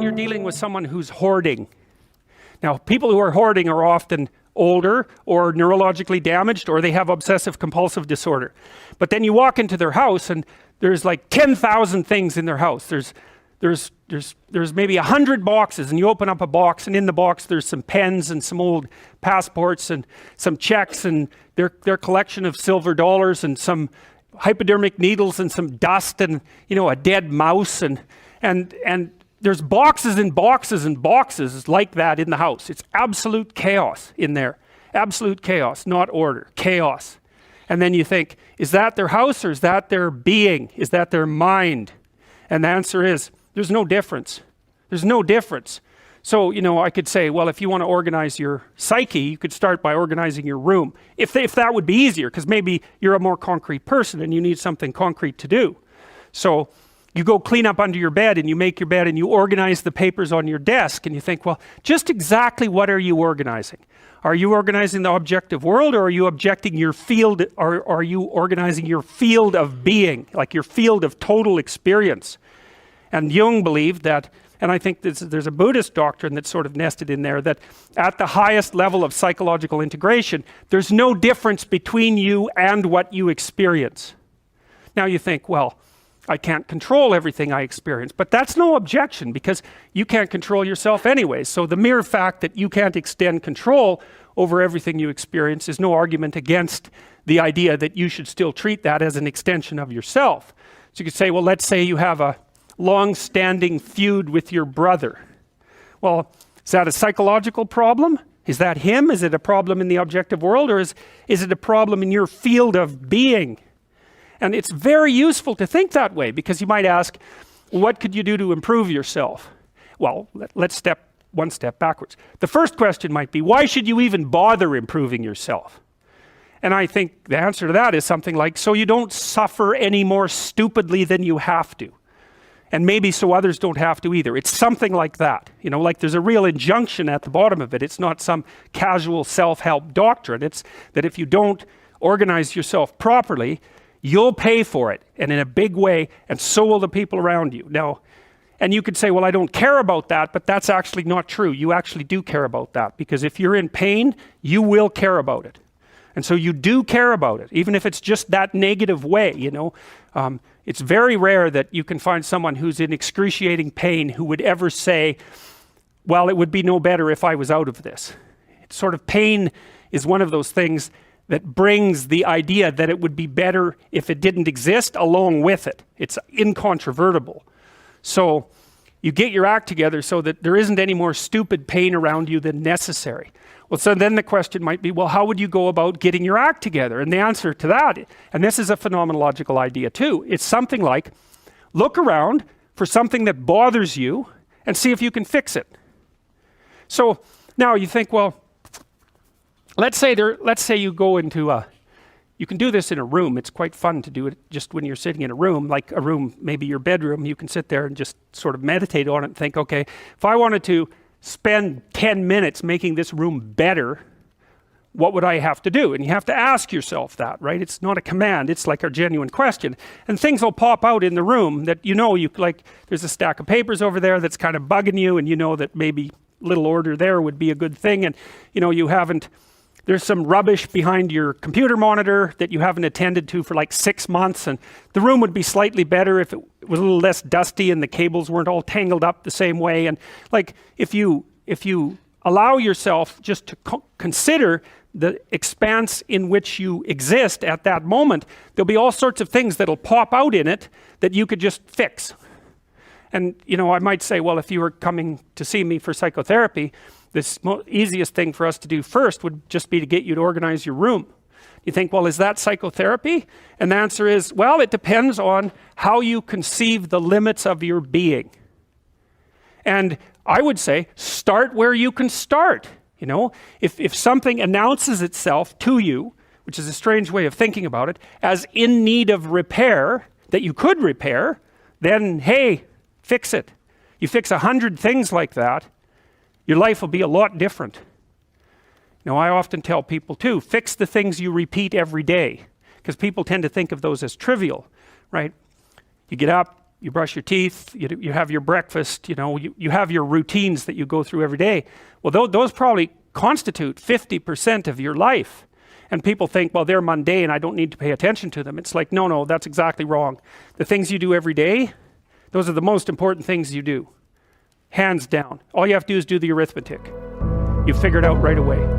you're dealing with someone who's hoarding. Now, people who are hoarding are often older or neurologically damaged, or they have obsessive compulsive disorder. But then you walk into their house and there's like 10,000 things in their house. There's maybe 100 boxes, and you open up a box, and in the box there's some pens and some old passports and some checks and their collection of silver dollars and some hypodermic needles and some dust and, you know, a dead mouse, and there's boxes and boxes and boxes like that in the house. It's absolute chaos in there. Absolute chaos, not order, chaos. And then you think, is that their house, or is that their being? Is that their mind? And the answer is, there's no difference. There's no difference. So, you know, I could say, well, if you want to organize your psyche, you could start by organizing your room. If that would be easier, because maybe you're a more concrete person and you need something concrete to do. So you go clean up under your bed, and you make your bed, and you organize the papers on your desk, and you think, well, just exactly what are you organizing? Are you organizing the objective world, or are you objecting your field, or are you organizing your field of being, like your field of total experience? And Jung believed that, and I think there's a Buddhist doctrine that's sort of nested in there, that at the highest level of psychological integration, there's no difference between you and what you experience. Now you think, well, I can't control everything I experience, but that's no objection, because you can't control yourself anyway. So the mere fact that you can't extend control over everything you experience is no argument against the idea that you should still treat that as an extension of yourself. So you could say, well, let's say you have a long-standing feud with your brother. Well, is that a psychological problem? Is that him? Is it a problem in the objective world, or is it a problem in your field of being? And it's very useful to think that way, because you might ask, what could you do to improve yourself? Well, let's step one step backwards. The first question might be, why should you even bother improving yourself? And I think the answer to that is something like, so you don't suffer any more stupidly than you have to. And maybe so others don't have to either. It's something like that. You know, like there's a real injunction at the bottom of it. It's not some casual self-help doctrine. It's that if you don't organize yourself properly, you'll pay for it, and in a big way, and so will the people around you. Now, and you could say, well, I don't care about that, but that's actually not true. You actually do care about that, because if you're in pain, you will care about it. And so you do care about it, even if it's just that negative way, you know. It's very rare that you can find someone who's in excruciating pain who would ever say, well, it would be no better if I was out of this. It's sort of, pain is one of those things that brings the idea that it would be better if it didn't exist along with it. It's incontrovertible. So you get your act together so that there isn't any more stupid pain around you than necessary. Well, so then the question might be, well, how would you go about getting your act together? And the answer to that, and this is a phenomenological idea too, it's something like, look around for something that bothers you and see if you can fix it. So now you think, well, let's say you go into you can do this in a room. It's quite fun to do it just when you're sitting in a room, like a room, maybe your bedroom. You can sit there and just sort of meditate on it and think, okay, if I wanted to spend 10 minutes making this room better, what would I have to do? And you have to ask yourself that, right? It's not a command, it's like a genuine question. And things will pop out in the room that you know, like there's a stack of papers over there that's kind of bugging you, and you know that maybe little order there would be a good thing, and you know, there's some rubbish behind your computer monitor that you haven't attended to for like 6 months, and the room would be slightly better if it was a little less dusty and the cables weren't all tangled up the same way. And like, if you allow yourself just to consider the expanse in which you exist at that moment, there'll be all sorts of things that'll pop out in it that you could just fix. And you know, I might say, well, if you were coming to see me for psychotherapy, this easiest thing for us to do first would just be to get you to organize your room. You think, well, is that psychotherapy? And the answer is, well, it depends on how you conceive the limits of your being. And I would say, start where you can start. You know, if something announces itself to you, which is a strange way of thinking about it, as in need of repair, that you could repair, then hey, fix it. You fix 100 things like that, your life will be a lot different. Now, I often tell people too, fix the things you repeat every day, because people tend to think of those as trivial, right? You get up, You brush your teeth, you have your breakfast, you have your routines that you go through every day. Well, those probably constitute 50% of your life. And people think, well, they're mundane, I don't need to pay attention to them. It's like, no, that's exactly wrong. The things you do every day, those are the most important things you do. Hands down. All you have to do is do the arithmetic. You figure it out right away.